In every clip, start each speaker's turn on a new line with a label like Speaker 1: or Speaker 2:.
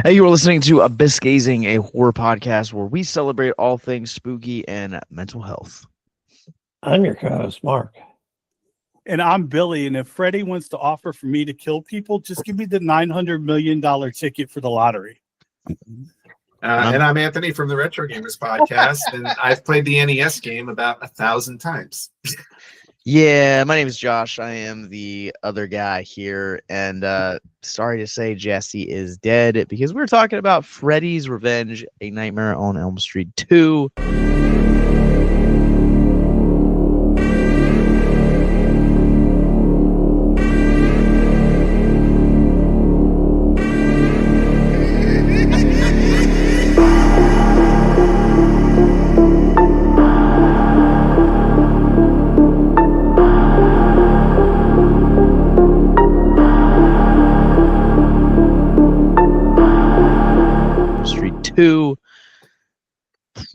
Speaker 1: Hey, you are listening to Abyss Gazing, a horror podcast where we celebrate all things spooky and mental health.
Speaker 2: I'm your co-host, Mark.
Speaker 3: And I'm Billy. And if Freddy wants to offer for me to kill people, just give me the $900 million ticket for the lottery.
Speaker 4: And I'm Anthony from the Retro Gamers podcast, and I've played the NES game about 1,000 times.
Speaker 1: Yeah, my name is Josh. I am the other guy here, and sorry to say Jesse is dead because we're talking about Freddy's Revenge, A Nightmare on Elm Street 2.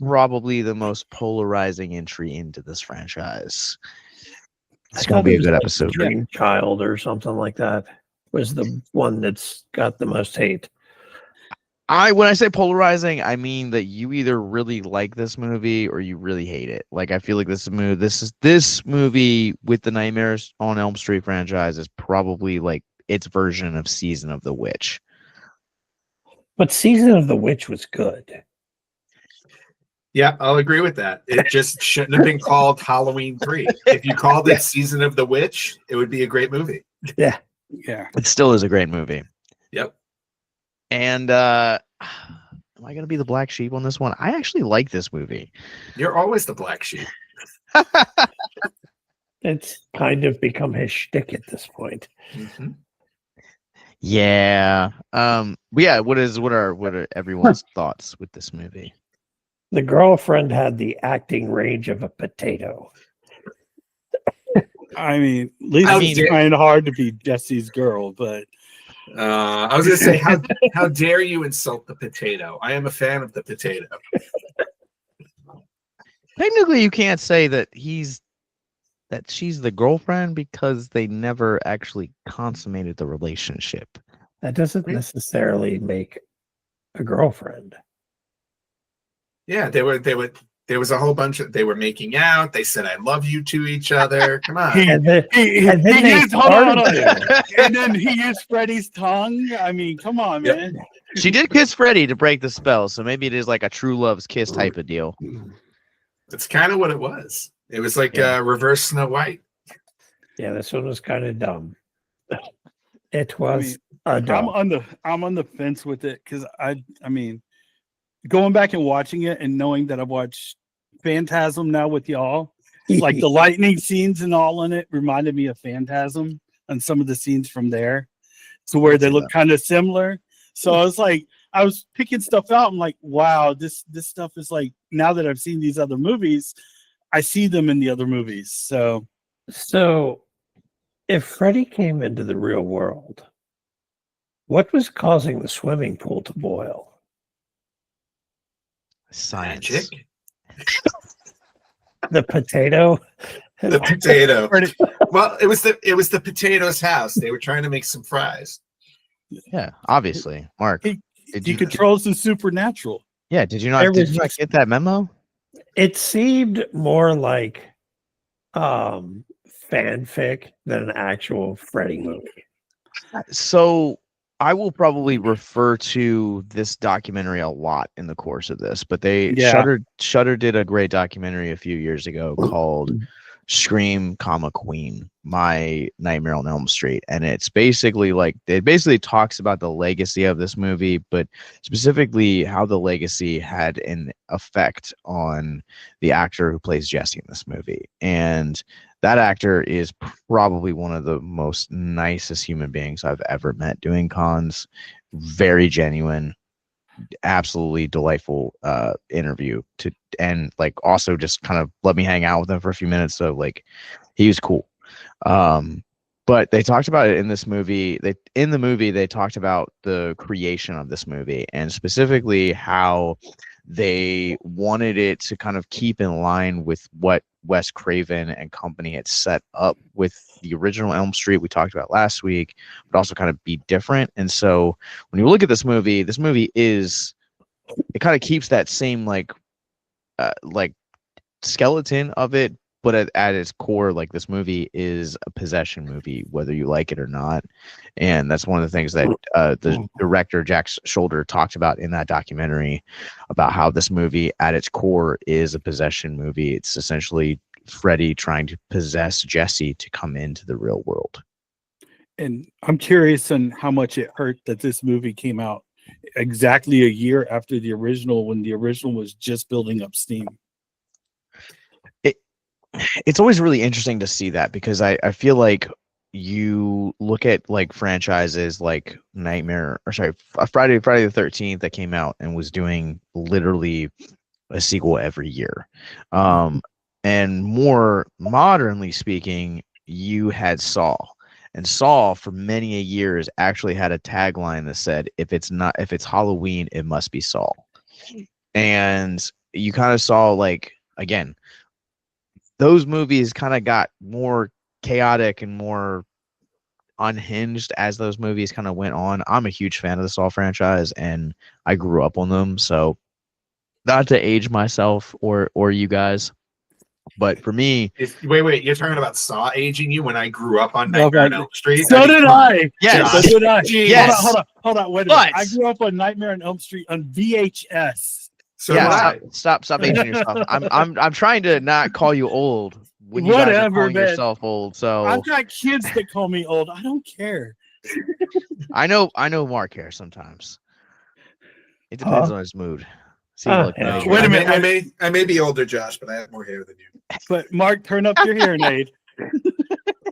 Speaker 1: Probably the most polarizing entry into this franchise. It's gonna be a good episode.
Speaker 2: Dream Child or something like that was the one that's got the most hate.
Speaker 1: When I say polarizing, I mean that you either really like this movie or you really hate it. Like, I feel like this movie with the Nightmares on Elm Street franchise is probably like its version of Season of the Witch.
Speaker 2: But Season of the Witch was good.
Speaker 4: Yeah, I'll agree with that. It just shouldn't have been called Halloween 3. If you called it Season of the Witch, it would be a great movie.
Speaker 2: Yeah.
Speaker 1: It still is a great movie.
Speaker 4: Yep.
Speaker 1: And am I going to be the black sheep on this one? I actually like this movie.
Speaker 4: You're always the black sheep.
Speaker 2: It's kind of become his shtick at this point.
Speaker 4: Mm-hmm.
Speaker 1: Yeah. What are everyone's thoughts with this movie?
Speaker 2: The girlfriend had the acting range of a potato.
Speaker 3: I mean, Lisa's trying hard to be Jesse's girl, but
Speaker 4: I was going to say, how dare you insult the potato? I am a fan of the potato.
Speaker 1: Technically, you can't say that she's the girlfriend because they never actually consummated the relationship.
Speaker 2: That doesn't necessarily make a girlfriend.
Speaker 4: Yeah, there was a whole bunch of, they were making out. They said, I love you to each other. Come on.
Speaker 2: And then
Speaker 3: he used Freddy's tongue. I mean, come on, man.
Speaker 1: She did kiss Freddy to break the spell, so maybe it is like a true love's kiss type of deal.
Speaker 4: That's kind of what it was. It was like reverse Snow White.
Speaker 2: Yeah, this one was kind of dumb. It was dumb.
Speaker 3: I'm on the fence with it because I mean, going back and watching it and knowing that I've watched Phantasm now with y'all, like the lightning scenes and all in it reminded me of Phantasm and some of the scenes from there, to where they look kind of similar. So I was like, I was picking stuff out. I'm like, wow, this stuff is like, now that I've seen these other movies, I see them in the other movies. So
Speaker 2: if Freddy came into the real world, what was causing the swimming pool to boil?
Speaker 1: Science.
Speaker 4: Magic.
Speaker 2: The potato.
Speaker 4: The potato. Well, it was the potato's house. They were trying to make some fries.
Speaker 1: Yeah, obviously. Mark,
Speaker 3: he controls the supernatural.
Speaker 1: Yeah, did you not get that memo?
Speaker 2: It seemed more like fanfic than an actual Freddy movie.
Speaker 1: So I will probably refer to this documentary a lot in the course of this, but Shudder did a great documentary a few years ago called Scream, Queen, My Nightmare on Elm Street. And it's basically it basically talks about the legacy of this movie, but specifically how the legacy had an effect on the actor who plays Jesse in this movie. And that actor is probably one of the most nicest human beings I've ever met doing cons. Very genuine, absolutely delightful interview and also just kind of let me hang out with him for a few minutes. So he was cool. But they talked about it in this movie. In the movie, they talked about the creation of this movie and specifically how they wanted it to kind of keep in line with what Wes Craven and company had set up with the original Elm Street we talked about last week, but also kind of be different. And so when you look at this movie is, it kind of keeps that same like skeleton of it, but at its core, like, this movie is a possession movie, whether you like it or not. And that's one of the things that the director Jack Shoulder talked about in that documentary, about how this movie at its core is a possession movie. It's essentially Freddy trying to possess Jesse to come into the real world.
Speaker 3: And I'm curious on how much it hurt that this movie came out exactly a year after the original, when the original was just building up steam.
Speaker 1: It's always really interesting to see that, because I feel like you look at like franchises like Friday the 13th that came out and was doing literally a sequel every year. And more modernly speaking, you had Saw. And Saw for many a years actually had a tagline that said, if it's Halloween, it must be Saw. And you kind of saw, like, again, those movies kind of got more chaotic and more unhinged as those movies kind of went on. I'm a huge fan of the Saw franchise, and I grew up on them. So, not to age myself or you guys, but for me,
Speaker 4: wait, you're talking about Saw aging you? When I grew up on Nightmare on Elm Street,
Speaker 3: so did I.
Speaker 1: Yes,
Speaker 3: so did I.
Speaker 1: Yes.
Speaker 3: Hold on. Wait a minute. I grew up on Nightmare on Elm Street on VHS.
Speaker 4: So
Speaker 1: yeah, stop aging yourself. I'm trying to not call you old when you guys are calling yourself old. So
Speaker 3: I've got kids that call me old. I don't care.
Speaker 1: I know Mark cares sometimes. It depends on his mood.
Speaker 3: Wait a minute.
Speaker 4: I may be older, Josh, but I have more hair than you.
Speaker 3: But Mark, turn up your hearing aid.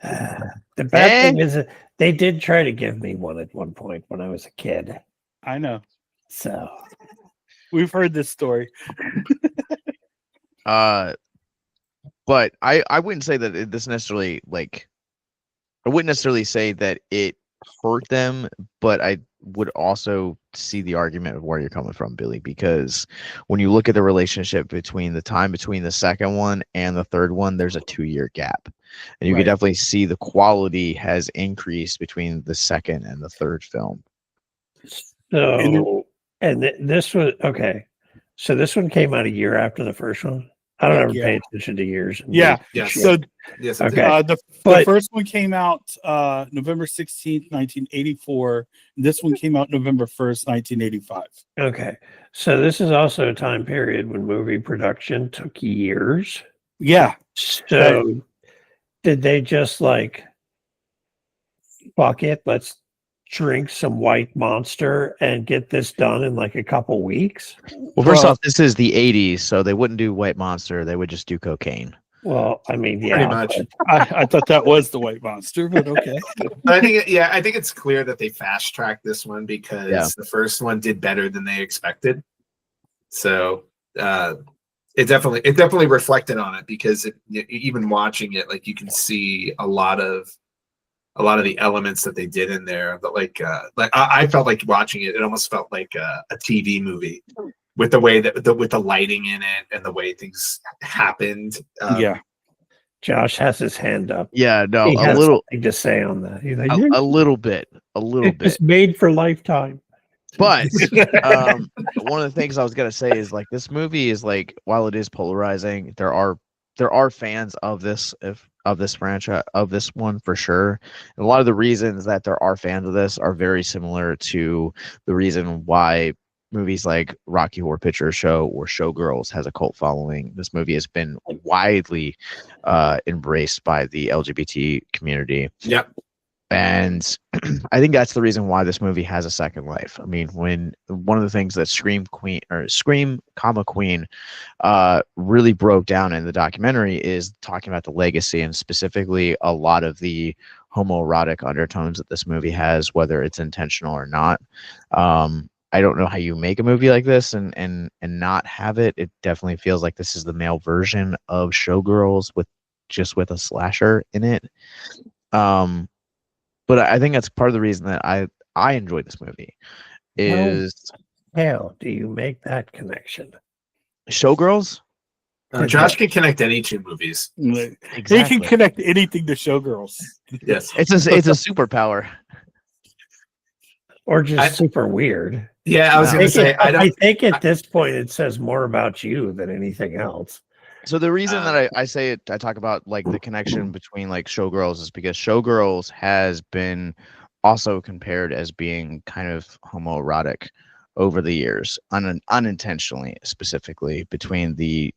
Speaker 2: The bad thing is that they did try to give me one at one point when I was a kid.
Speaker 3: I know.
Speaker 2: So
Speaker 3: we've heard this story.
Speaker 1: But I wouldn't say that this necessarily, like, I wouldn't necessarily say that it hurt them, but I would also see the argument of where you're coming from, Billy, because when you look at the relationship between the second one and the third one, there's a 2-year gap, and you can definitely see the quality has increased between the second and the third film.
Speaker 2: So, this was okay. So this one came out a year after the first one. I don't ever pay attention to years.
Speaker 3: Yeah. So
Speaker 4: yes.
Speaker 3: Okay. The first one came out November 16th, 1984. This one came out November 1st, 1985.
Speaker 2: Okay. So this is also a time period when movie production took years.
Speaker 3: Yeah.
Speaker 2: So did they just like, fuck it, let's drink some White Monster and get this done in like a couple weeks?
Speaker 1: Well, first off, this is the 80s, so they wouldn't do White Monster. They would just do cocaine.
Speaker 2: Well, I mean, yeah,
Speaker 4: pretty much.
Speaker 3: I thought that was the White Monster, but okay.
Speaker 4: But I think it's clear that they fast tracked this one because the first one did better than they expected. So it definitely reflected on it, because even watching it, like, you can see a lot of the elements that they did in there. But like I felt like watching it, it almost felt like a TV movie, with the way that with the lighting in it and the way things happened.
Speaker 2: Josh has his hand up.
Speaker 1: Yeah, no,
Speaker 2: he has
Speaker 1: a little
Speaker 2: something to say on that. He's like,
Speaker 1: a little bit.
Speaker 2: It's made for Lifetime.
Speaker 1: But one of the things I was gonna say is, like, this movie is, like, while it is polarizing, there are fans of this franchise, of this one, for sure. And a lot of the reasons that there are fans of this are very similar to the reason why movies like Rocky Horror Picture Show or Showgirls has a cult following. This movie has been widely embraced by the LGBT community.
Speaker 4: Yep.
Speaker 1: And I think that's the reason why this movie has a second life. I mean, when one of the things that Scream Queen really broke down in the documentary is talking about the legacy, and specifically a lot of the homoerotic undertones that this movie has, whether it's intentional or not. I don't know how you make a movie like this and not have it. It definitely feels like this is the male version of Showgirls with a slasher in it. But I think that's part of the reason that I enjoyed this movie is
Speaker 2: how do you make that connection?
Speaker 1: Showgirls?
Speaker 4: Josh can connect any two movies.
Speaker 3: Exactly. He can connect anything to Showgirls.
Speaker 4: Yes,
Speaker 1: it's a superpower,
Speaker 2: or just super weird.
Speaker 4: Yeah, I was going to say.
Speaker 2: I think at this point it says more about you than anything else.
Speaker 1: So the reason that I say it, I talk about like the connection between like Showgirls is because Showgirls has been also compared as being kind of homoerotic over the years, unintentionally, specifically between the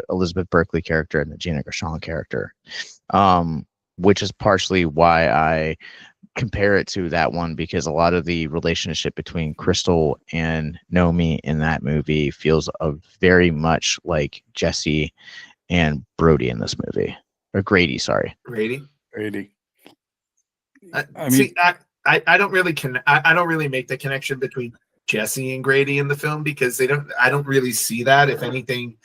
Speaker 1: Elizabeth Berkley character and the Gina Gershon character, which is partially why I compare it to that one, because a lot of the relationship between Crystal and Nomi in that movie feels very much like Jesse and Brody in this movie, or Grady. Sorry,
Speaker 4: Grady.
Speaker 3: I
Speaker 4: mean, I don't really I don't really make the connection between Jesse and Grady in the film because I don't really see that. If anything,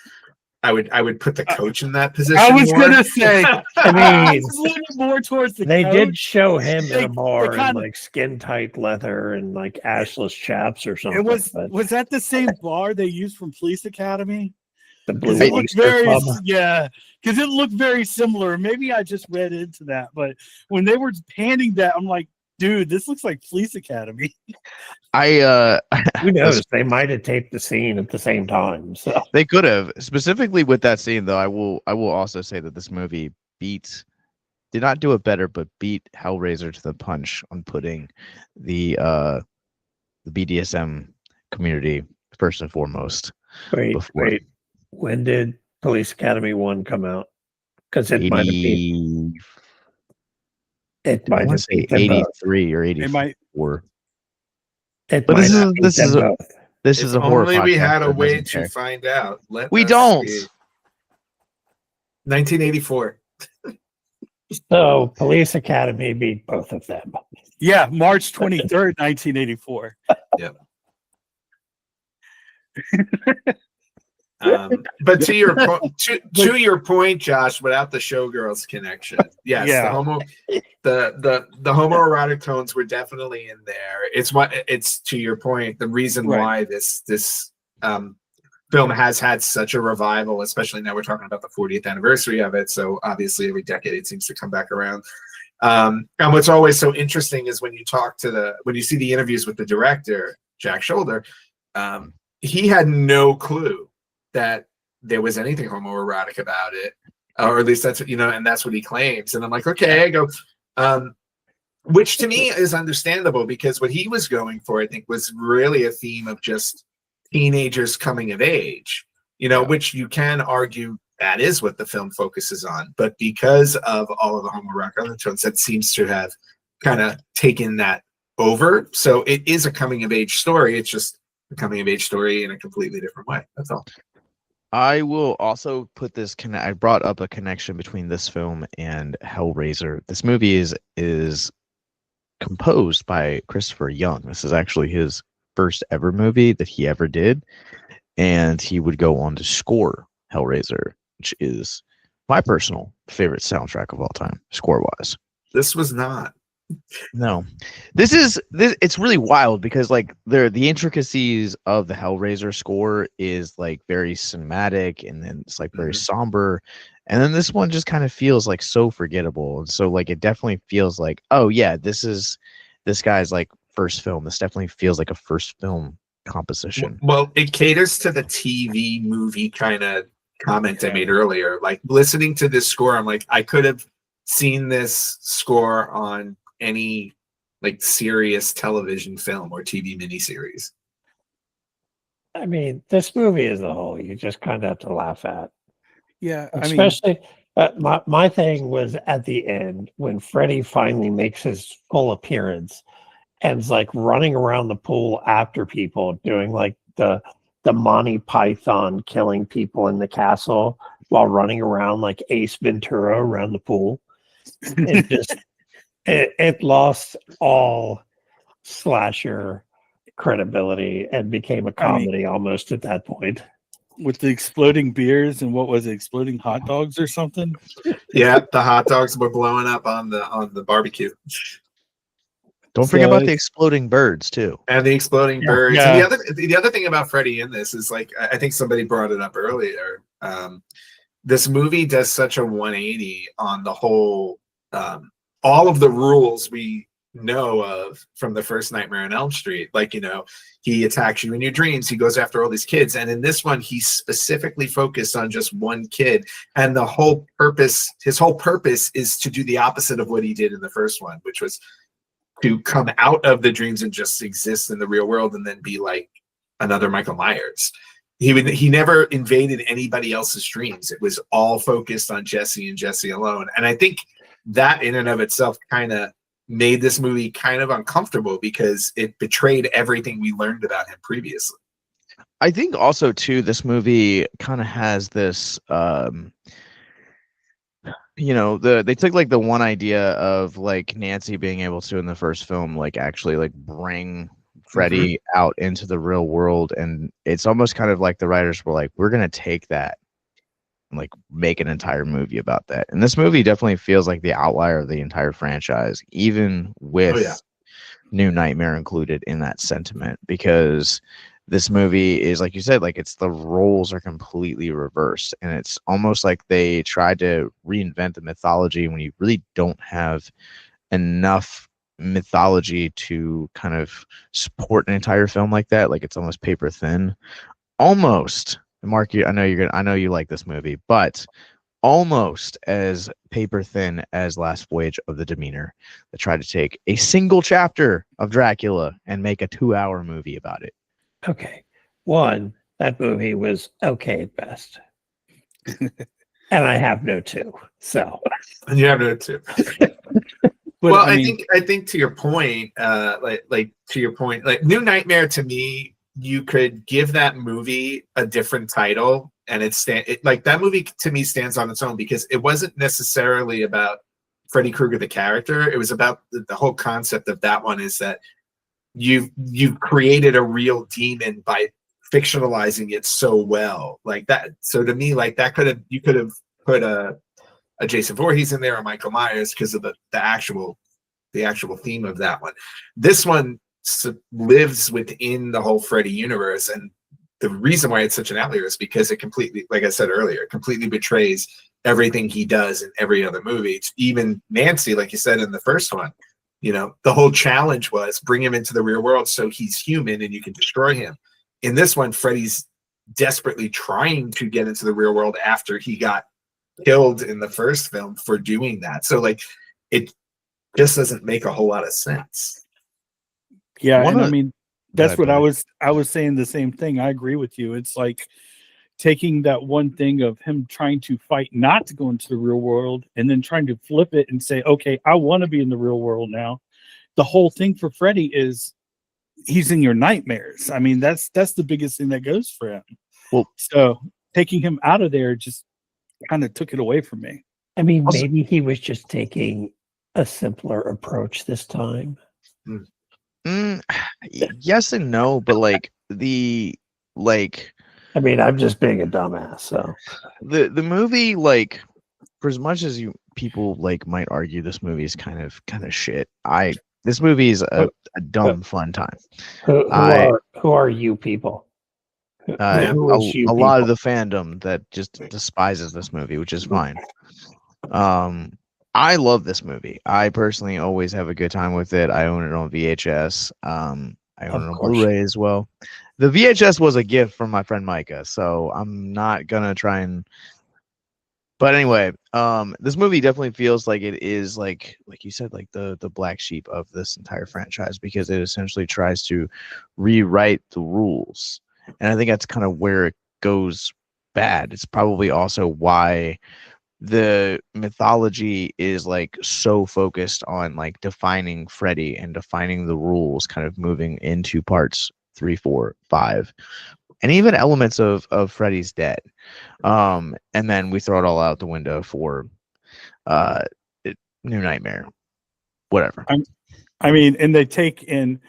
Speaker 4: I would put the coach in that position.
Speaker 3: I was gonna say,
Speaker 2: I mean,
Speaker 3: it's a little more towards the
Speaker 2: they
Speaker 3: coach.
Speaker 2: did show him in a bar in
Speaker 3: kinda,
Speaker 2: like skin tight leather and like ashless chaps or something.
Speaker 3: Was that the same bar they used from Police Academy?
Speaker 2: The Blue
Speaker 3: It looked very,
Speaker 2: Club.
Speaker 3: yeah, because it looked very similar. Maybe I just read into that, but when they were panning that, I'm like, dude, this looks like Police Academy.
Speaker 2: Who knows? They might have taped the scene at the same time. So
Speaker 1: they could have. Specifically with that scene, though, I will also say that this movie did not do it better, but beat Hellraiser to the punch on putting the BDSM community first and foremost.
Speaker 2: Wait. When did Police Academy 1 come out? Because it might have been. It might have been
Speaker 1: 83 or 84.
Speaker 2: But this
Speaker 1: is a horror.
Speaker 4: Only we had a way to find out.
Speaker 1: We don't.
Speaker 4: 1984.
Speaker 2: So Police Academy beat both of them.
Speaker 3: Yeah, March 23rd, 1984.
Speaker 4: Yep. But to your point, Josh, without the Showgirls connection, yes, the homoerotic tones were definitely in there. It's to your point, the reason why this film has had such a revival, especially now we're talking about the 40th anniversary of it. So obviously every decade it seems to come back around. And what's always so interesting is when you see the interviews with the director, Jack Shoulder, he had no clue that there was anything homoerotic about it, or at least that's what, and that's what he claims. And I'm like, okay, I go, which to me is understandable because what he was going for, I think, was really a theme of just teenagers coming of age, which you can argue that is what the film focuses on. But because of all of the homoerotic undertones, that seems to have kind of taken that over. So it is a coming of age story. It's just a coming of age story in a completely different way. That's all.
Speaker 1: I will also put this. I brought up a connection between this film and Hellraiser. This movie is composed by Christopher Young. This is actually his first ever movie that he ever did, and he would go on to score Hellraiser, which is my personal favorite soundtrack of all time, score-wise.
Speaker 4: This was not.
Speaker 1: No, it's really wild because like the intricacies of the Hellraiser score is like very cinematic, and then it's like very somber, and then this one just kind of feels like so forgettable, and so like it definitely feels like, oh yeah, this guy's like first film. This definitely feels like a first film composition.
Speaker 4: Well, it caters to the TV movie kind of comment I made earlier. Like listening to this score, I'm like, I could have seen this score on any like serious television film or TV miniseries.
Speaker 2: I mean, this movie as a whole, you just kind of have to laugh at.
Speaker 3: Yeah,
Speaker 2: especially my thing was at the end when Freddy finally makes his full appearance and is like running around the pool after people, doing like the Monty Python killing people in the castle while running around like Ace Ventura around the pool. It just it lost all slasher credibility and became a comedy almost at that point.
Speaker 3: With the exploding beers and what was it, exploding hot dogs or something?
Speaker 4: Yeah, the hot dogs were blowing up on the barbecue.
Speaker 1: Don't forget about the exploding birds too.
Speaker 4: And the exploding birds. Yeah. And the other thing about Freddy in this is like, I think somebody brought it up earlier. this movie does such a 180 on the whole, all of the rules we know of from the first Nightmare on Elm Street. Like, he attacks you in your dreams. He goes after all these kids. And in this one, he's specifically focused on just one kid. And his whole purpose is to do the opposite of what he did in the first one, which was to come out of the dreams and just exist in the real world and then be like another Michael Myers. He never invaded anybody else's dreams. It was all focused on Jesse and Jesse alone. And I think that in and of itself kind of made this movie kind of uncomfortable because it betrayed everything we learned about him previously.
Speaker 1: I think also too, this movie kind of has this, they took like the one idea of like Nancy being able to in the first film, like actually like bring Freddy out into the real world, and it's almost kind of like the writers were like, we're gonna take that and like make an entire movie about that. And this movie definitely feels like the outlier of the entire franchise, even with New Nightmare included in that sentiment, because this movie is, like you said, like the roles are completely reversed, and it's almost like they tried to reinvent the mythology when you really don't have enough mythology to kind of support an entire film like that. Like, it's almost paper thin, almost. Mark, I know you like this movie, but almost as paper thin as Last Voyage of the Demeanor, that tried to take a single chapter of Dracula and make a 2-hour movie about it.
Speaker 2: Okay. One, that movie was okay at best. And I have no two. So.
Speaker 4: And you have no two. Well, I think to your point, like New Nightmare, to me, you could give that movie a different title, and like that movie to me stands on its own, because it wasn't necessarily about Freddy Krueger the character. It was about the whole concept of that one is that you've created a real demon by fictionalizing it so well, like that. So to me, like you could have put a Jason Voorhees in there, or Michael Myers, because of the actual theme of that one. This one lives within the whole Freddy universe, and the reason why it's such an outlier is because it completely, like I said earlier, completely betrays everything he does in every other movie. It's even Nancy, like you said in the first one, the whole challenge was bring him into the real world so he's human and you can destroy him. In this one, Freddy's desperately trying to get into the real world after he got killed in the first film for doing that. So like, it just doesn't make a whole lot of sense.
Speaker 3: Yeah, and I mean, that's what I was saying the same thing. I agree with you. It's like taking that one thing of him trying to fight not to go into the real world, and then trying to flip it and say, okay, I want to be in the real world now. The whole thing for Freddy is he's in your nightmares. I mean, that's the biggest thing that goes for him. Well, so taking him out of there just kind of took it away from me.
Speaker 2: I mean, maybe he was just taking a simpler approach this time.
Speaker 1: Yes and no, but I
Speaker 2: mean, I'm just being a dumbass. So
Speaker 1: the movie, like, for as much as people like might argue this movie is kind of shit, this movie is a dumb fun time.
Speaker 2: Who are you people?
Speaker 1: A lot of the fandom that just despises this movie, which is fine. I love this movie. I personally always have a good time with it. I own it on VHS. I own it on Blu-ray as well. The VHS was a gift from my friend Micah, so I'm not gonna try and. But anyway, this movie definitely feels like it is like you said, like the black sheep of this entire franchise, because it essentially tries to rewrite the rules, and I think that's kind of where it goes bad. It's probably also why the mythology is like so focused on like defining Freddy and defining the rules, kind of moving into parts 3, 4, 5, and even elements of Freddy's Dead. And then we throw it all out the window for New Nightmare, whatever.
Speaker 3: I mean, and they take in,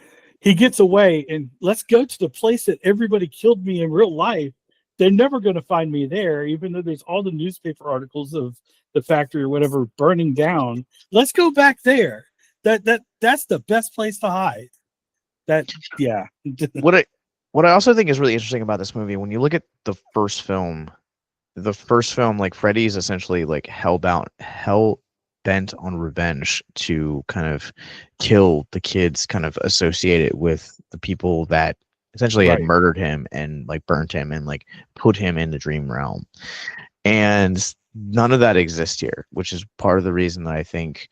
Speaker 3: he gets away, and let's go to the place that everybody killed me in real life. They're never going to find me there, even though there's all the newspaper articles of the factory or whatever burning down. Let's go back there. That's the best place to hide. Yeah.
Speaker 1: What I also think is really interesting about this movie, when you look at the first film, the first film, like Freddy's essentially like hell bent on revenge to kind of kill the kids kind of associated with the people that essentially had
Speaker 3: Right.
Speaker 1: murdered him and like burnt him and like put him in the dream realm. And none of that exists here, which is part of the reason that I think,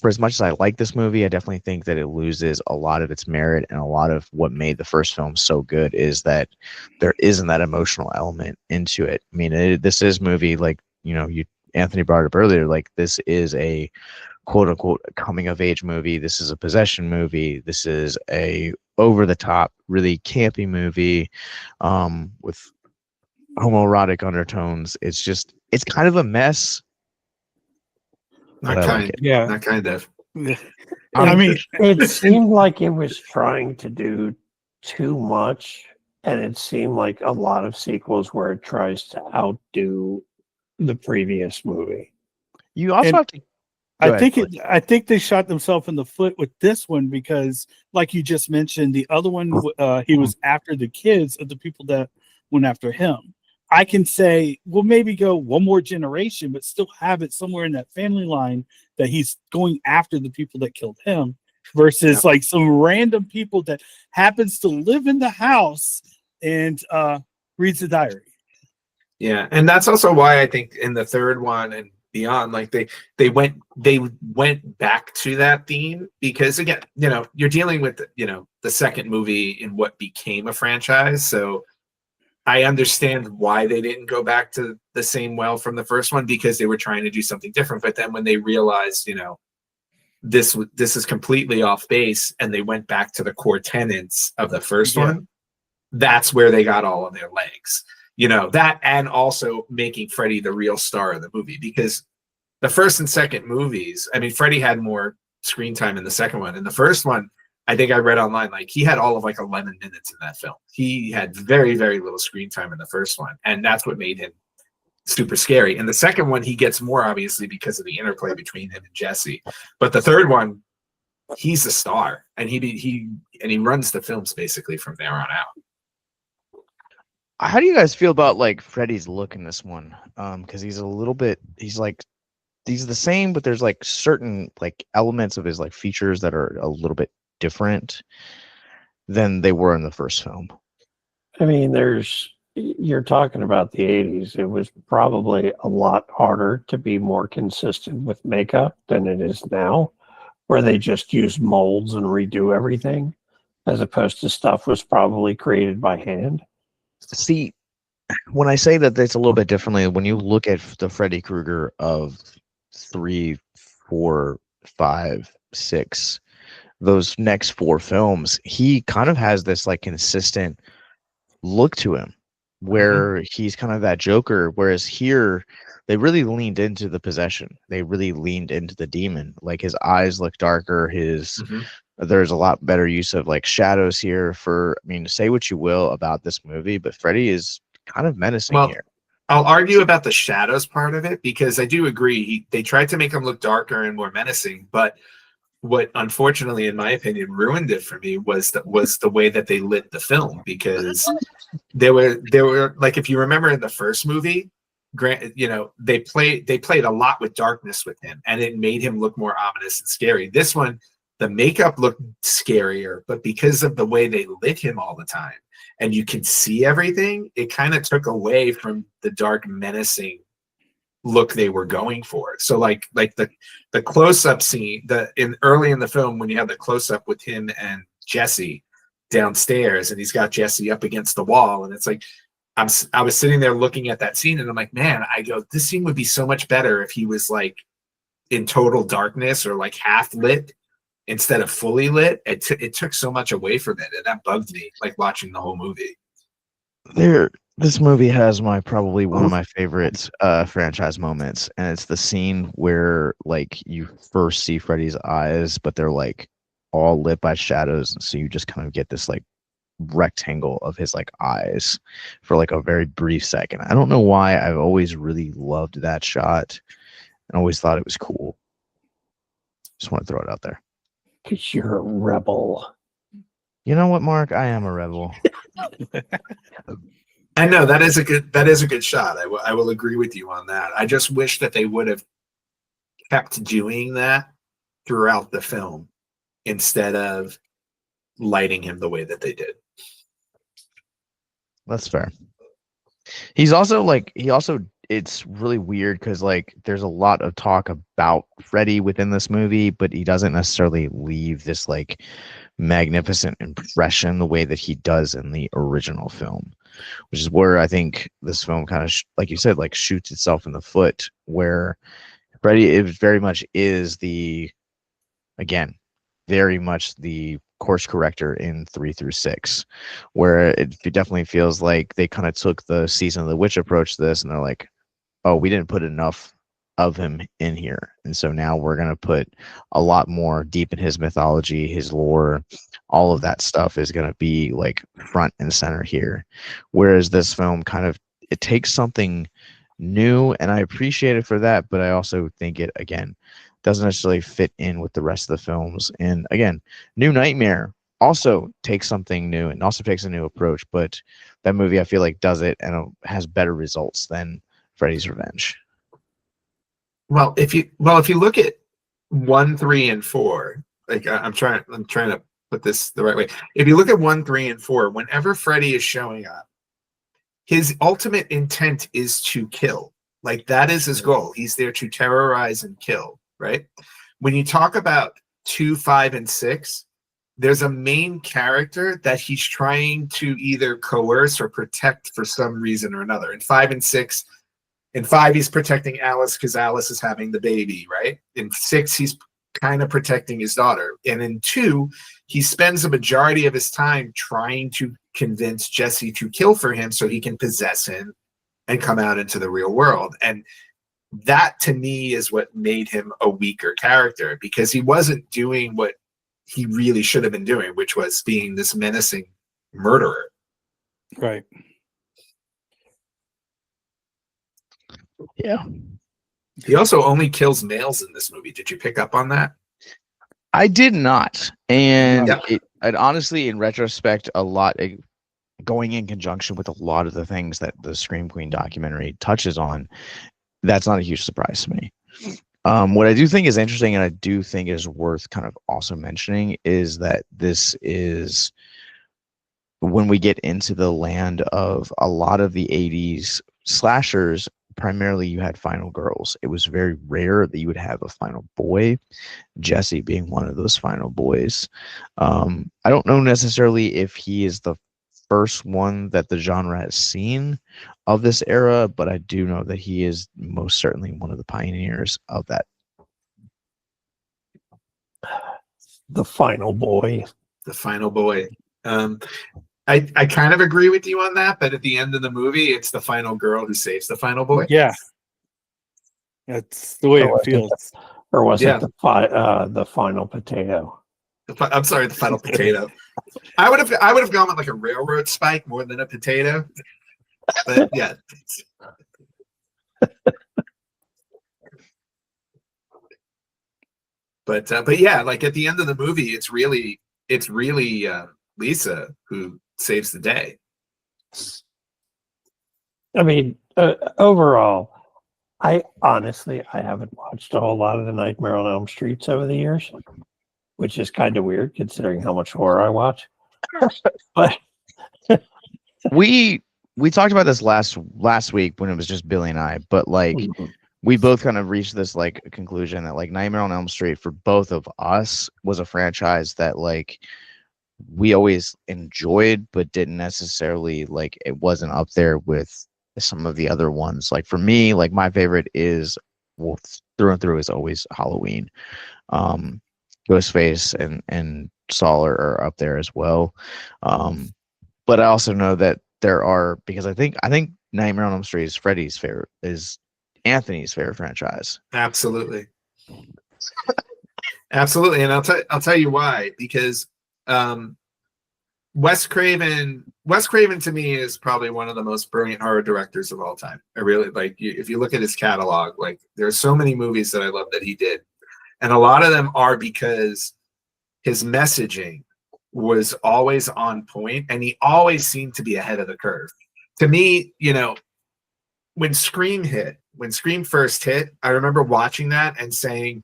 Speaker 1: for as much as I like this movie, I definitely think that it loses a lot of its merit, and a lot of what made the first film so good is that there isn't that emotional element into it. I mean, this is movie like, Anthony brought it up earlier, like this is a quote unquote coming of age movie. This is a possession movie. This is a over the top, really campy movie with homoerotic undertones. It's kind of a mess.
Speaker 4: Not
Speaker 1: I
Speaker 4: kind,
Speaker 1: like it.
Speaker 2: Yeah.
Speaker 4: not kind of.
Speaker 3: I mean,
Speaker 2: It seemed like it was trying to do too much, and it seemed like a lot of sequels where it tries to outdo the previous movie.
Speaker 1: You also
Speaker 3: And
Speaker 1: have to. Go ahead,
Speaker 3: I think they shot themselves in the foot with this one because, like you just mentioned, the other one he was after the kids of the people that went after him. I can say, well, maybe go one more generation, but still have it somewhere in that family line that he's going after the people that killed him, versus like some random people that happens to live in the house and reads the diary.
Speaker 4: Yeah, and that's also why I think in the third one and beyond, like they went back to that theme, because again, you're dealing with the second movie in what became a franchise, so I understand why they didn't go back to the same well from the first one, because they were trying to do something different. But then when they realized, this is completely off base, and they went back to the core tenets of the first one, that's where they got all of their legs. That, and also making Freddy the real star of the movie, because the first and second movies, I mean, Freddy had more screen time in the second one. In the first one, I think I read online, like he had all of like 11 minutes in that film. He had very, very little screen time in the first one, and that's what made him super scary. In the second one, he gets more, obviously, because of the interplay between him and Jesse. But the third one, he's the star, and he runs the films basically from there on out.
Speaker 1: How do you guys feel about like Freddy's look in this one? Because he's the same, but there's like certain like elements of his like features that are a little bit different than they were in the first film.
Speaker 2: I mean, you're talking about the 80s. It was probably a lot harder to be more consistent with makeup than it is now, where they just use molds and redo everything, as opposed to stuff was probably created by hand.
Speaker 1: See, when I say that it's a little bit differently, when you look at the Freddy Krueger of 3, 4, 5, 6, those next 4 films, he kind of has this like consistent look to him, where he's kind of that Joker, whereas here they really leaned into the possession. They really leaned into the demon. Like his eyes look darker, there's a lot better use of like shadows here. Say what you will about this movie, but Freddy is kind of menacing here.
Speaker 4: I'll argue about the shadows part of it, because I do agree they tried to make him look darker and more menacing, but what unfortunately, in my opinion, ruined it for me was the way that they lit the film, because there were like, if you remember in the first movie, they played a lot with darkness with him, and it made him look more ominous and scary. This one, the makeup looked scarier, but because of the way they lit him all the time and you can see everything, it kind of took away from the dark, menacing look they were going for. So like the close-up scene early in the film, when you have the close-up with him and Jesse downstairs, and he's got Jesse up against the wall, and it's like I was sitting there looking at that scene, and I'm like, man, this scene would be so much better if he was like in total darkness or like half lit instead of fully lit. It took so much away from it, and that bugged me, like watching the whole movie.
Speaker 1: This movie has probably one of my favorite franchise moments, and it's the scene where like you first see Freddy's eyes, but they're like all lit by shadows, and so you just kind of get this like rectangle of his like eyes for like a very brief second. I don't know why, I've always really loved that shot and always thought it was cool. Just want to throw it out there.
Speaker 2: Because you're a rebel.
Speaker 1: You know what, Mark? I am a rebel.
Speaker 4: And no, that is a good shot. I will agree with you on that. I just wish that they would have kept doing that throughout the film instead of lighting him the way that they did.
Speaker 1: That's fair. It's really weird because like there's a lot of talk about Freddy within this movie, but he doesn't necessarily leave this like magnificent impression the way that he does in the original film, which is where I think this film kind of like you said, like shoots itself in the foot, where Freddy very much is very much the course corrector in 3 through 6, where it definitely feels like they kind of took the Season of the Witch approach to this, and they're like, oh, we didn't put enough of him in here, and so now we're going to put a lot more deep in his mythology, his lore, all of that stuff is going to be like front and center here, whereas this film it takes something new, and I appreciate it for that, but I also think it again doesn't necessarily fit in with the rest of the films. And again, New Nightmare also takes something new and also takes a new approach, but that movie I feel like does it and has better results than Freddy's Revenge.
Speaker 4: Well, if you look at 1, 3, and 4, like I'm trying to put this the right way. If you look at 1, 3, and 4, whenever Freddy is showing up, his ultimate intent is to kill. Like that is his goal. He's there to terrorize and kill, right? When you talk about 2, 5, and 6, there's a main character that he's trying to either coerce or protect for some reason or another. In 5 and 6, in 5, he's protecting Alice because Alice is having the baby, right? In 6, he's kind of protecting his daughter. And in 2, he spends a majority of his time trying to convince Jesse to kill for him so he can possess him and come out into the real world. And that to me is what made him a weaker character, because he wasn't doing what he really should have been doing, which was being this menacing murderer.
Speaker 3: Right.
Speaker 1: Yeah.
Speaker 4: He also only kills males in this movie. Did you pick up on that?
Speaker 1: I did not. And
Speaker 4: Yeah.
Speaker 1: it honestly, in retrospect, going in conjunction with a lot of the things that the Scream Queen documentary touches on, that's not a huge surprise to me. What I do think is interesting, and I do think is worth kind of also mentioning, is that this is when we get into the land of a lot of the 80s slashers. Primarily, you had final girls. It was very rare that you would have a final boy, Jesse being one of those final boys. I don't know necessarily if he is the first one that the genre has seen of this era, but I do know that he is most certainly one of the pioneers of that.
Speaker 2: The final boy.
Speaker 4: The final boy. I kind of agree with you on that, but at the end of the movie, it's the final girl who saves the final boy.
Speaker 3: Yeah. That's the way it feels.
Speaker 2: Or was it the final potato?
Speaker 4: I'm sorry, the final potato. I would have gone with like a railroad spike more than a potato. But yeah. But yeah, like at the end of the movie, it's really Lisa who saves the day.
Speaker 2: I mean, overall, I haven't watched a whole lot of the Nightmare on Elm Streets over the years, which is kind of weird considering how much horror I watch. But
Speaker 1: we talked about this last week when it was just Billy and I, but like we both kind of reached this like conclusion that like Nightmare on Elm Street for both of us was a franchise that like we always enjoyed, but didn't necessarily like, it wasn't up there with some of the other ones. Like for me, like my favorite is, well, through and through is always Halloween. Ghostface and Saw are up there as well. But I also know that there are, because I think Nightmare on Elm Street is Anthony's favorite franchise.
Speaker 4: Absolutely. Absolutely. And I'll tell you why, because Wes Craven to me is probably one of the most brilliant horror directors of all time. I really like, if you look at his catalog, like there are so many movies that I love that he did, and a lot of them are because his messaging was always on point and he always seemed to be ahead of the curve. to me, when Scream first hit, I remember watching that and saying,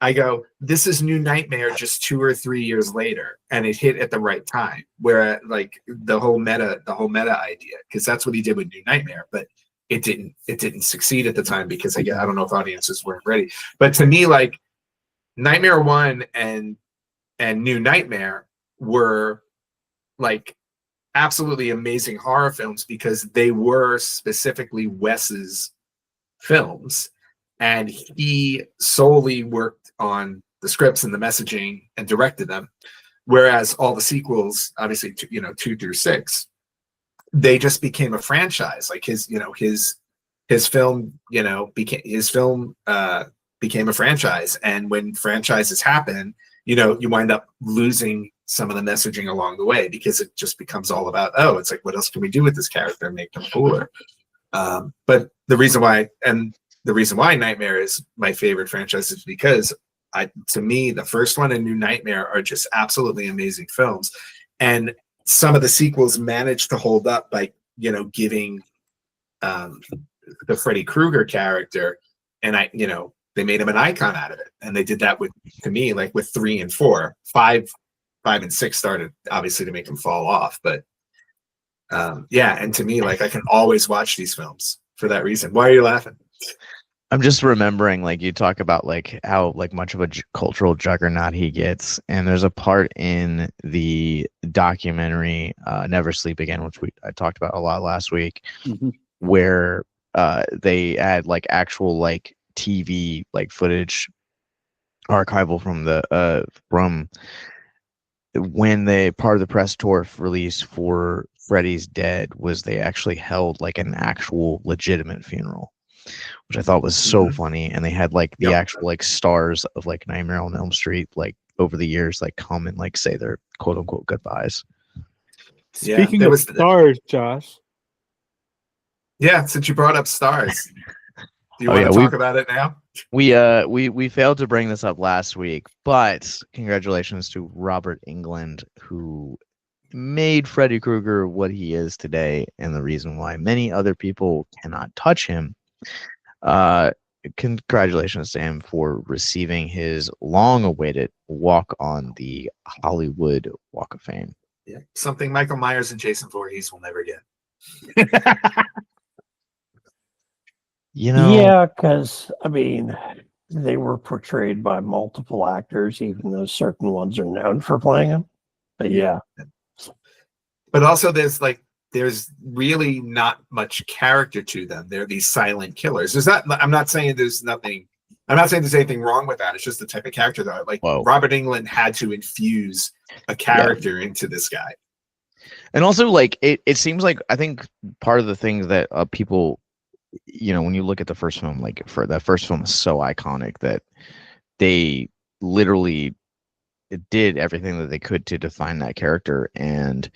Speaker 4: I go, this is New Nightmare just 2 or 3 years later, and it hit at the right time. Where like the whole meta idea, because that's what he did with New Nightmare, but it didn't succeed at the time because I don't know if audiences weren't ready. But to me, like Nightmare 1 and New Nightmare were like absolutely amazing horror films because they were specifically Wes's films, and he solely worked on the scripts and the messaging and directed them, whereas all the sequels, obviously 2 through 6, they just became a franchise. Like his film became a franchise, and when franchises happen, you wind up losing some of the messaging along the way because it just becomes all about, it's like, what else can we do with this character and make them cooler? But the reason why Nightmare is my favorite franchise is because to me, the first one and New Nightmare are just absolutely amazing films. And some of the sequels managed to hold up by, giving the Freddy Krueger character, and they made him an icon out of it. And they did that with 3 and 4. 5 and 6 started obviously to make him fall off. But and to me, like, I can always watch these films for that reason. Why are you laughing?
Speaker 1: I'm just remembering, like, you talk about like how like much of a cultural juggernaut he gets, and there's a part in the documentary Never Sleep Again, which I talked about a lot last week, where they add like actual like TV like footage archival from when they part of the press tour release for Freddy's Dead was they actually held like an actual legitimate funeral, which I thought was so funny. And they had like the actual like stars of like Nightmare on Elm Street like over the years like come and like say their quote unquote goodbyes.
Speaker 3: Speaking of stars, Josh.
Speaker 4: Yeah, since you brought up stars, do you want to talk about it now?
Speaker 1: We failed to bring this up last week, but congratulations to Robert Englund, who made Freddy Krueger what he is today, and the reason why many other people cannot touch him. Congratulations to him for receiving his long-awaited walk on the Hollywood Walk of Fame.
Speaker 4: Yeah, something Michael Myers and Jason Voorhees will never get.
Speaker 2: Yeah, because I mean, they were portrayed by multiple actors, even though certain ones are known for playing them. But yeah.
Speaker 4: But also, there's really not much character to them. They're these silent killers. I'm not saying there's anything wrong with that. It's just the type of character that Robert Englund had to infuse a character into this guy.
Speaker 1: And also, like, it seems like, I think part of the things that people, when you look at the first film, like, for that first film is so iconic that they literally did everything that they could to define that character. And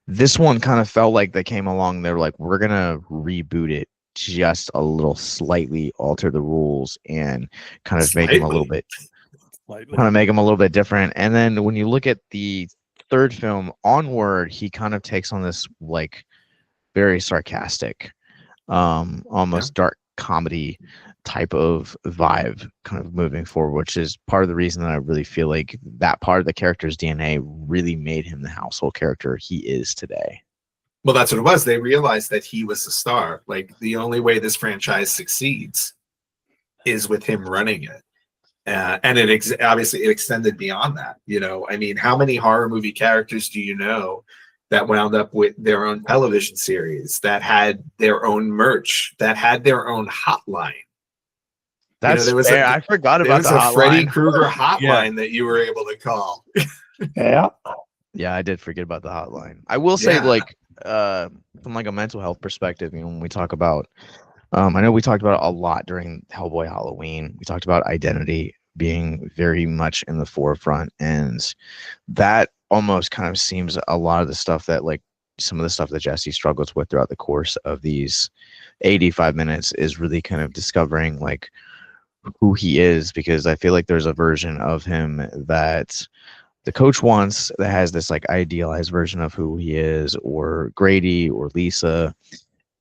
Speaker 1: this one kind of felt like they came along, they're like, we're gonna reboot it just a little, slightly alter the rules and kind of make him a little bit different. And then when you look at the third film, Onward, he kind of takes on this like very sarcastic, almost dark comedy type of vibe kind of moving forward, which is part of the reason that I really feel like that part of the character's DNA really made him the household character he is today.
Speaker 4: Well, that's what it was. They realized that he was the star. Like, the only way this franchise succeeds is with him running it. And it obviously extended beyond that. I mean, how many horror movie characters do you know that wound up with their own television series, that had their own merch, that had their own hotline?
Speaker 1: That's fair. I forgot about the hotline.
Speaker 4: Freddy Krueger hotline that you were able to call.
Speaker 2: Yeah,
Speaker 1: I did forget about the hotline. I will say, like, from like a mental health perspective, when we talk about, I know we talked about it a lot during Hellboy Halloween. We talked about identity being very much in the forefront, and that almost kind of seems a lot of the stuff that, like, some of the stuff that Jesse struggles with throughout the course of these 85 minutes is really kind of discovering like who he is, because I feel like there's a version of him that the coach wants that has this like idealized version of who he is, or Grady or Lisa.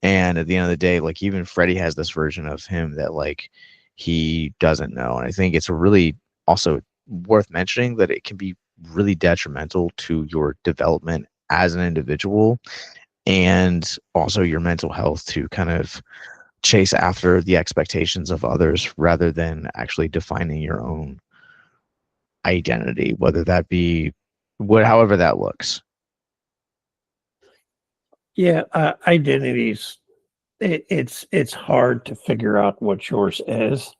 Speaker 1: And at the end of the day, like even Freddy has this version of him that like he doesn't know. And I think it's really also worth mentioning that it can be really detrimental to your development as an individual and also your mental health to kind of chase after the expectations of others rather than actually defining your own identity, whether that be however that looks.
Speaker 2: Yeah, identities. It's hard to figure out what yours is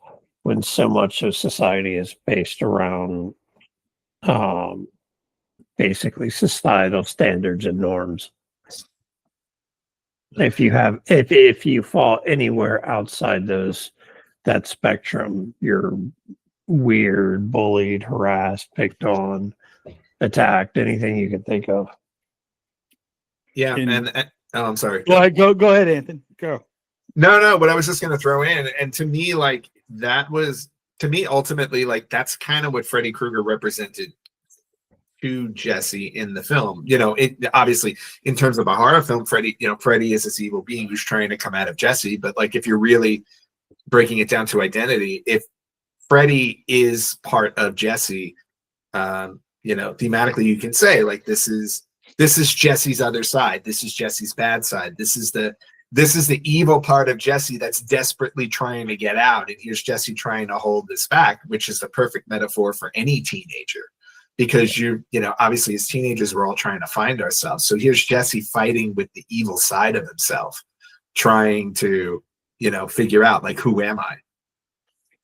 Speaker 2: when so much of society is based around basically societal standards and norms. If you fall anywhere outside that spectrum, you're weird, bullied, harassed, picked on, attacked, anything you can think of.
Speaker 4: Yeah, and oh, I'm sorry.
Speaker 3: Go ahead, Anthony. Go.
Speaker 4: No, but I was just gonna throw in, and to me, like ultimately, like that's kind of what Freddy Krueger represented to Jesse in the film. It obviously in terms of a horror film, Freddy is this evil being who's trying to come out of Jesse. But like if you're really breaking it down to identity, if Freddy is part of Jesse, thematically you can say like this is Jesse's other side. This is Jesse's bad side. This is the evil part of Jesse that's desperately trying to get out. And here's Jesse trying to hold this back, which is the perfect metaphor for any teenager. Because obviously as teenagers, we're all trying to find ourselves. So here's Jesse fighting with the evil side of himself, trying to, figure out like, who am I?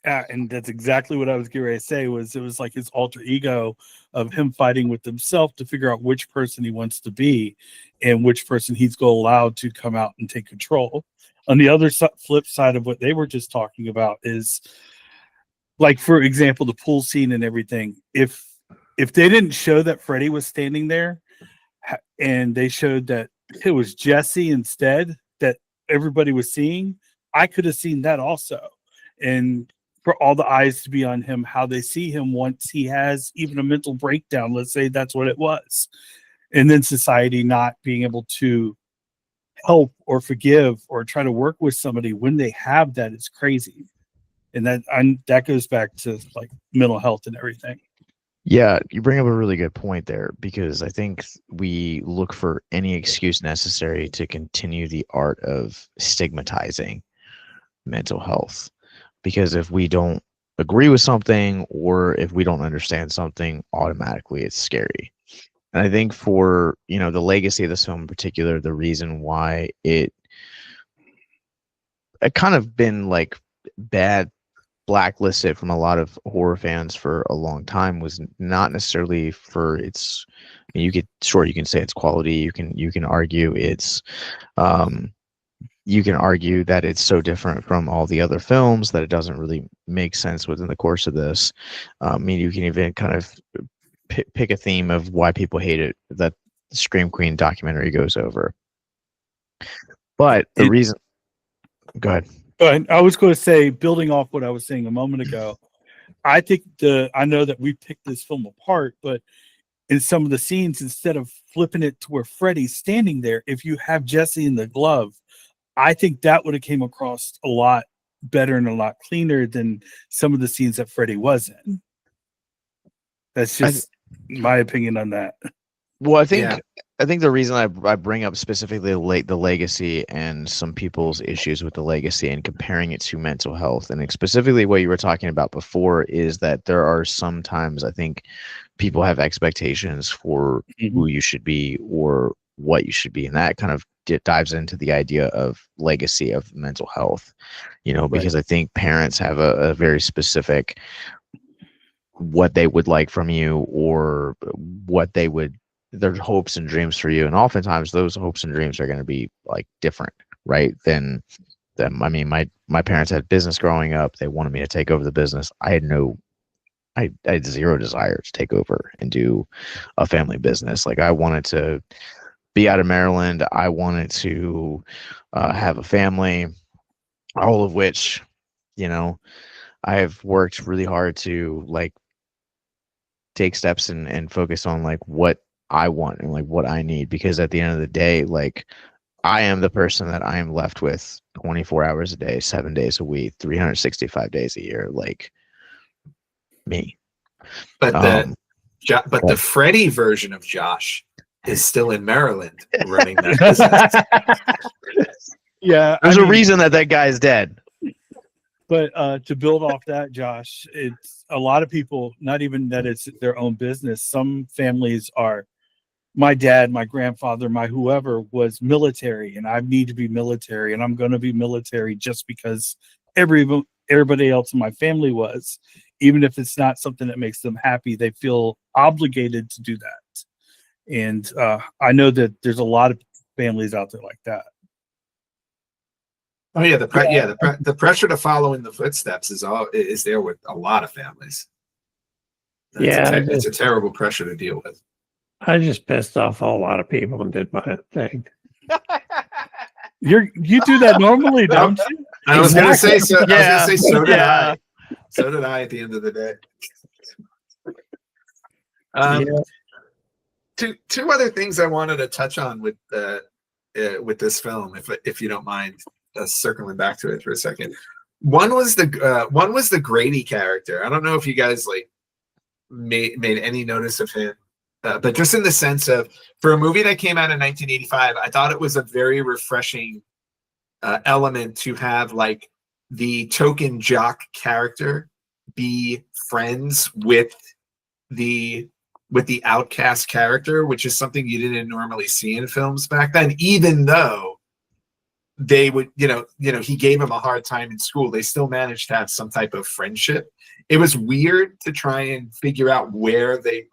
Speaker 3: And that's exactly what I was getting ready to say. It was like his alter ego of him fighting with himself to figure out which person he wants to be and which person he's going to allow to come out and take control. On the other flip side of what they were just talking about is, like, for example, the pool scene and everything. If they didn't show that Freddy was standing there and they showed that it was Jesse instead that everybody was seeing, I could have seen that also. And for all the eyes to be on him, how they see him once he has even a mental breakdown, let's say that's what it was. And then society not being able to help or forgive or try to work with somebody when they have that is crazy. And that goes back to like mental health and everything.
Speaker 1: Yeah, you bring up a really good point there, because I think we look for any excuse necessary to continue the art of stigmatizing mental health. Because if we don't agree with something or if we don't understand something, automatically it's scary. And I think for, the legacy of this film in particular, the reason why it kind of been like bad blacklisted from a lot of horror fans for a long time was not necessarily for its, you can say it's quality, you can argue it's you can argue that it's so different from all the other films that it doesn't really make sense within the course of this. You can even kind of pick a theme of why people hate it that the Scream Queen documentary goes over. But the reason, go ahead.
Speaker 3: I was going to say, building off what I was saying a moment ago, I think I know that we picked this film apart, but in some of the scenes, instead of flipping it to where Freddy's standing there, if you have Jesse in the glove, I think that would have came across a lot better and a lot cleaner than some of the scenes that Freddy was in. That's just my opinion on that.
Speaker 1: Well, I think the reason I bring up specifically the legacy and some people's issues with the legacy and comparing it to mental health, and specifically what you were talking about before, is that there are sometimes I think people have expectations for who you should be or what you should be, and that kind of dives into the idea of legacy of mental health, because I think parents have a very specific what they would like from you or what their hopes and dreams for you, and oftentimes those hopes and dreams are going to be like different, right? Than them. I mean, my parents had business growing up. They wanted me to take over the business. I had zero desire to take over and do a family business. Like I wanted to be out of Maryland. I wanted to have a family, all of which, I have worked really hard to like take steps and focus on like what I want and like what I need, because at the end of the day, like I am the person that I am left with 24 hours a day, 7 days a week, 365 days a year, like me.
Speaker 4: But the Freddy version of Josh is still in Maryland running that business.
Speaker 3: Yeah,
Speaker 1: there's a reason that guy's dead.
Speaker 3: But to build off that, Josh, it's a lot of people, not even that it's their own business. Some families are, my dad, my grandfather, my whoever was military, and I need to be military, and I'm going to be military just because everybody else in my family was. Even if it's not something that makes them happy, they feel obligated to do that. And I know that there's a lot of families out there like that.
Speaker 4: Oh yeah, the pressure to follow in the footsteps is there with a lot of families. It's a terrible pressure to deal with.
Speaker 2: I just pissed off a lot of people and did my thing.
Speaker 3: You do that normally, don't you?
Speaker 4: I was going to say so. I was going to say so did I. So did I at the end of the day. Two other things I wanted to touch on with this film, if you don't mind circling back to it for a second. One was the Grady character. I don't know if you guys like made any notice of him, but just in the sense of, for a movie that came out in 1985, I thought it was a very refreshing element to have like the token jock character be friends with the outcast character, which is something you didn't normally see in films back then. Even though they would, he gave him a hard time in school, they still managed to have some type of friendship. It was weird to try and figure out where they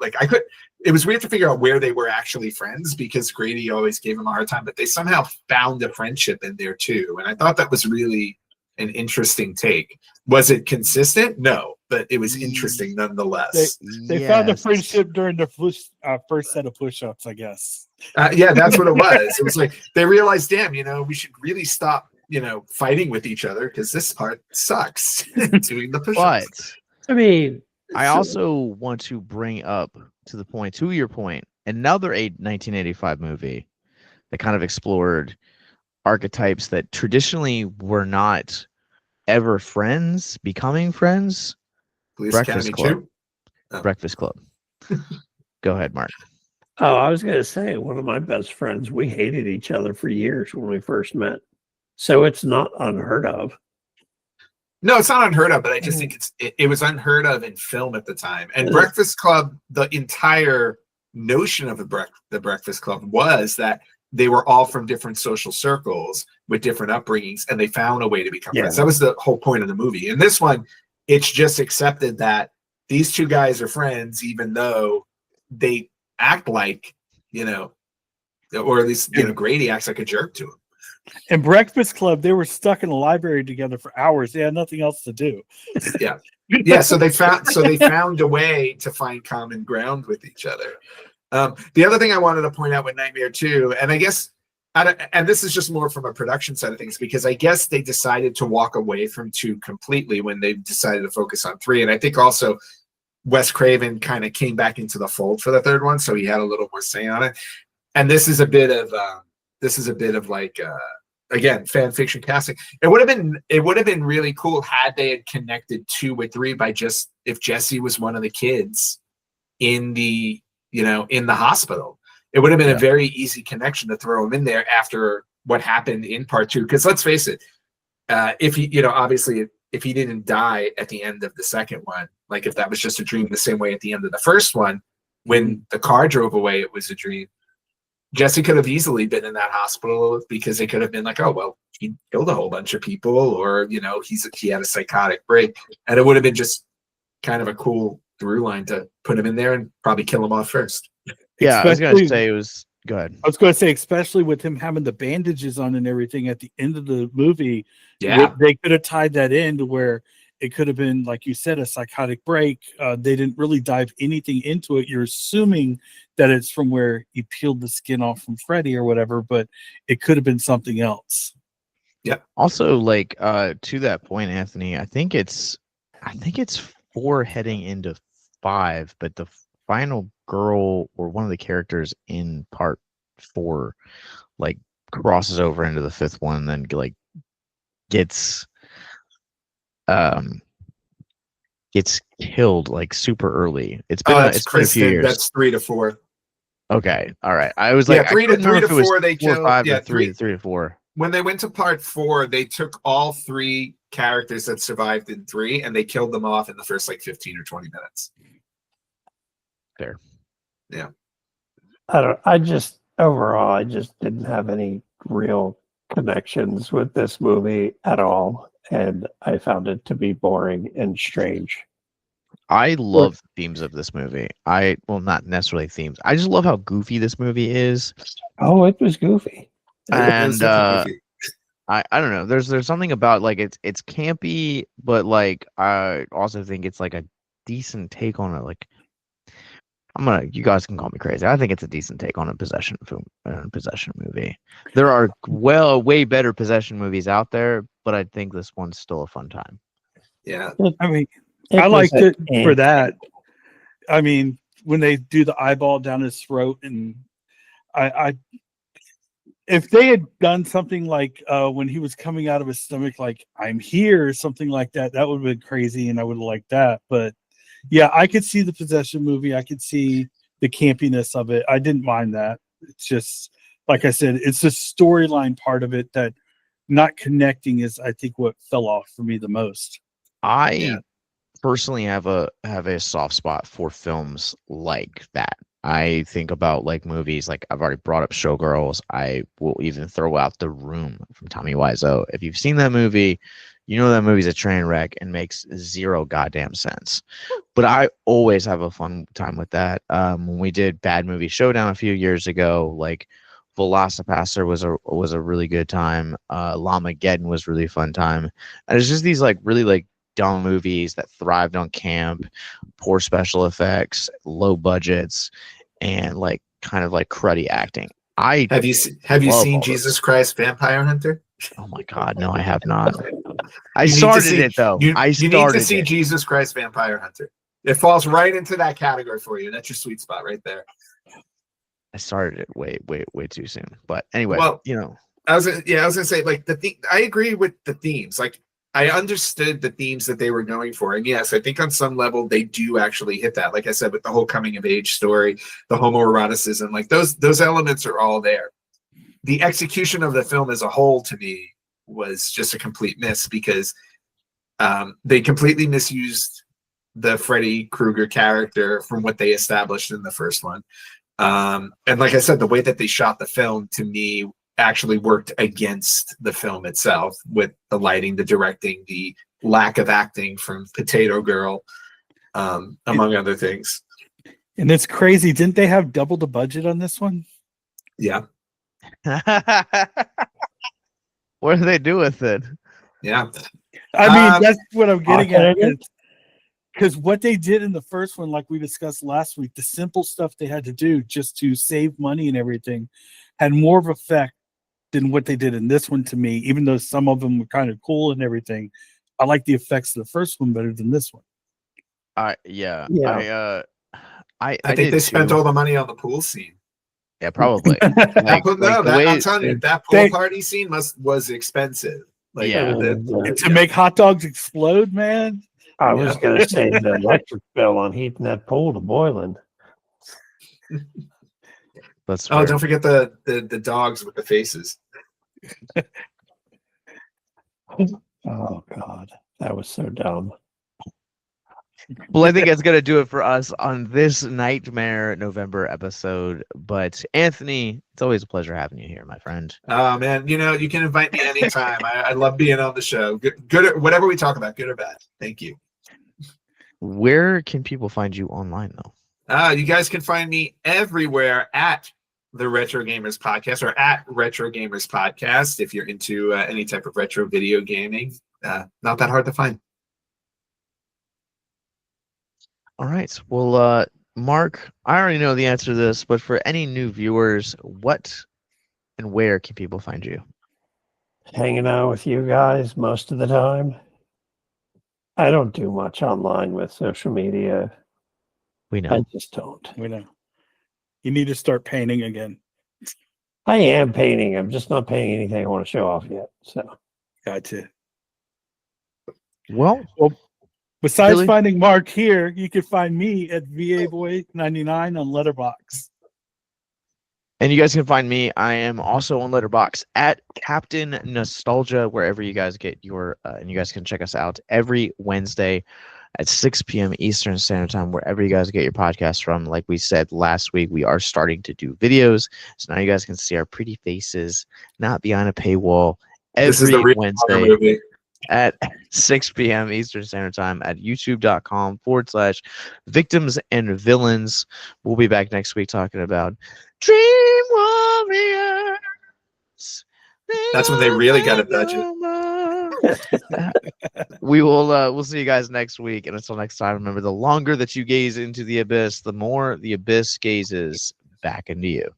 Speaker 4: it was weird to figure out where they were actually friends, because Grady always gave him a hard time, but they somehow found a friendship in there too. And I thought that was really an interesting take. Was it consistent? No, but it was interesting nonetheless.
Speaker 3: They found a friendship during the first set of push-ups, I guess.
Speaker 4: Yeah, that's what it was. It was like they realized, damn, we should really stop, fighting with each other, because this part sucks. Doing the push-ups.
Speaker 2: But I mean,
Speaker 1: I also want to bring up to your point, another 1985 movie that kind of explored archetypes that traditionally were not ever friends becoming friends. Breakfast Club. Breakfast Club. Go ahead, Mark.
Speaker 2: Oh, I was going to say, one of my best friends, we hated each other for years when we first met. So it's not unheard of.
Speaker 4: No, it's not unheard of, but I just think it was unheard of in film at the time. And Breakfast Club, the entire notion of the Breakfast Club was that they were all from different social circles with different upbringings, and they found a way to become friends. That was the whole point of the movie. In this one, it's just accepted that these two guys are friends, even though they act like, or at least, Grady acts like a jerk to him.
Speaker 3: In Breakfast Club, they were stuck in a library together for hours. They had nothing else to do.
Speaker 4: Yeah. So they found a way to find common ground with each other. The other thing I wanted to point out with Nightmare 2, and I guess, and this is just more from a production side of things, because I guess they decided to walk away from 2 completely when they decided to focus on 3. And I think also Wes Craven kind of came back into the fold for the 3rd one, so he had a little more say on it. And this is a bit of like again, fan fiction casting. It would have been really cool had they had connected 2 with 3 by just if Jesse was one of the kids in the hospital. It would have been a very easy connection to throw him in there after what happened in part 2. Because let's face it, if he, obviously if he didn't die at the end of the 2nd one, like if that was just a dream, the same way at the end of the 1st one, when the car drove away, it was a dream. Jesse could have easily been in that hospital, because they could have been like, oh, well, he killed a whole bunch of people, or, he had a psychotic break. And it would have been just kind of a cool through line to put him in there and probably kill him off first.
Speaker 1: Yeah, I was going to say it was go ahead.
Speaker 3: I was going to say, especially with him having the bandages on and everything at the end of the movie, they could have tied that in to where it could have been, like you said, a psychotic break. They didn't really dive anything into it. You're assuming that it's from where he peeled the skin off from Freddy or whatever, but it could have been something else.
Speaker 4: Yeah.
Speaker 1: Also, like to that point, Anthony, I think it's 4 heading into 5, but final girl or one of the characters in part 4 like crosses over into the 5th one and then like gets killed like super early. It's been
Speaker 4: that's
Speaker 1: it's been a few
Speaker 4: Kristen.
Speaker 1: years.
Speaker 4: That's 3 to 4.
Speaker 1: Okay, all right. I was like, I
Speaker 4: three to
Speaker 1: couldn't remember if it was
Speaker 4: 4. They
Speaker 1: 4 or
Speaker 4: killed.
Speaker 1: 5
Speaker 4: Yeah,
Speaker 1: or 3 to 4.
Speaker 4: When they went to part 4, they took all 3 characters that survived in 3 and they killed them off in the first like 15 or 20 minutes.
Speaker 1: Fair.
Speaker 4: Yeah.
Speaker 2: I just didn't have any real connections with this movie at all, and I found it to be boring and strange.
Speaker 1: I love the themes of this movie. Well, not necessarily themes. I just love how goofy this movie is.
Speaker 2: Oh, it was goofy.
Speaker 1: And I don't know. There's something about like it's campy, but like I also think it's like a decent take on it. Like you guys can call me crazy. I think it's a decent take on a possession movie. There are way better possession movies out there, but I think this one's still a fun time.
Speaker 4: Yeah.
Speaker 3: I mean, I liked it for that. I mean, when they do the eyeball down his throat, and I if they had done something like when he was coming out of his stomach, like "I'm here" or something like that, that would have been crazy, and I would have liked that. But yeah, I could see the possession movie. I could see the campiness of it. I didn't mind that. It's just like I said, it's the storyline part of it that not connecting is, I think, what fell off for me the most.
Speaker 1: I personally have a soft spot for films like that. I think about like movies like I've already brought up Showgirls. I will even throw out The Room from Tommy Wiseau. If you've seen that movie, you know that movie's a train wreck and makes zero goddamn sense. But I always have a fun time with that. When we did Bad Movie Showdown a few years ago, like Velocipaster was a really good time. Llamageddon was really fun time. And it's just these like really like dumb movies that thrived on camp, poor special effects, low budgets, and like kind of like cruddy acting.
Speaker 4: Have you seen Jesus Christ Vampire Hunter?
Speaker 1: Oh my God, no, I have not. I started it though.
Speaker 4: You need to see Jesus Christ Vampire Hunter. It falls right into that category for you. That's your sweet spot right there.
Speaker 1: I started it way too soon. But anyway,
Speaker 4: well,
Speaker 1: I was
Speaker 4: gonna say like I agree with the themes. Like I understood the themes that they were going for, and yes, I think on some level they do actually hit that. Like I said, with the whole coming of age story, the homoeroticism, like those elements are all there. The execution of the film as a whole, to me, was just a complete miss because they completely misused the Freddy Krueger character from what they established in the first one. And like I said, the way that they shot the film, to me, actually worked against the film itself with the lighting, the directing, the lack of acting from Potato Girl, among other things.
Speaker 3: And it's crazy. Didn't they have double the budget on this one?
Speaker 4: Yeah.
Speaker 1: What do they do with it?
Speaker 4: Yeah.
Speaker 3: I mean, that's what I'm getting at. Because what they did in the first one, like we discussed last week, the simple stuff they had to do just to save money and everything had more of effect than what they did in this one to me, even though some of them were kind of cool and everything. I like the effects of the first one better than this one.
Speaker 1: I
Speaker 4: think they spent all the money on the pool scene.
Speaker 1: Yeah, probably.
Speaker 4: I'm telling you, that pool party scene was expensive. Like,
Speaker 3: to make hot dogs explode, man.
Speaker 2: I was going to say the electric bill on heating that pool to boiling.
Speaker 1: That's fair.
Speaker 4: Don't forget the dogs with the faces.
Speaker 2: Oh God, that was so dumb.
Speaker 1: Well, I think that's going to do it for us on this Nightmare November episode. But Anthony, it's always a pleasure having you here, my friend.
Speaker 4: Oh man, you can invite me anytime. I love being on the show. Good, whatever we talk about, good or bad. Thank you.
Speaker 1: Where can people find you online, though?
Speaker 4: You guys can find me everywhere at the Retro Gamers Podcast or at Retro Gamers Podcast if you're into any type of retro video gaming. Not that hard to find.
Speaker 1: All right. Well, Mark, I already know the answer to this, but for any new viewers, what and where can people find you?
Speaker 2: Hanging out with you guys most of the time. I don't do much online with social media.
Speaker 1: We know.
Speaker 2: I just don't.
Speaker 3: We know. You need to start painting again.
Speaker 2: I am painting. I'm just not painting anything I want to show off yet. So,
Speaker 3: Gotcha.
Speaker 1: Well,
Speaker 3: Besides
Speaker 1: Billy?
Speaker 3: finding Mark here, you can find me at VABoy99 on Letterboxd.
Speaker 1: And you guys can find me. I am also on Letterboxd at Captain Nostalgia, wherever you guys get your, and you guys can check us out every Wednesday at 6 p.m. Eastern Standard Time, wherever you guys get your podcast from. Like we said last week, we are starting to do videos. So now you guys can see our pretty faces, not behind a paywall,
Speaker 4: This is the
Speaker 1: every
Speaker 4: real
Speaker 1: Wednesday
Speaker 4: movie.
Speaker 1: at 6 p.m. Eastern Standard Time at youtube.com/victims and villains. We'll be back next week talking about Dream Warriors.
Speaker 4: That's when they really got a budget.
Speaker 1: We will we'll see you guys next week. And until next time, remember, the longer that you gaze into the abyss, the more the abyss gazes back into you.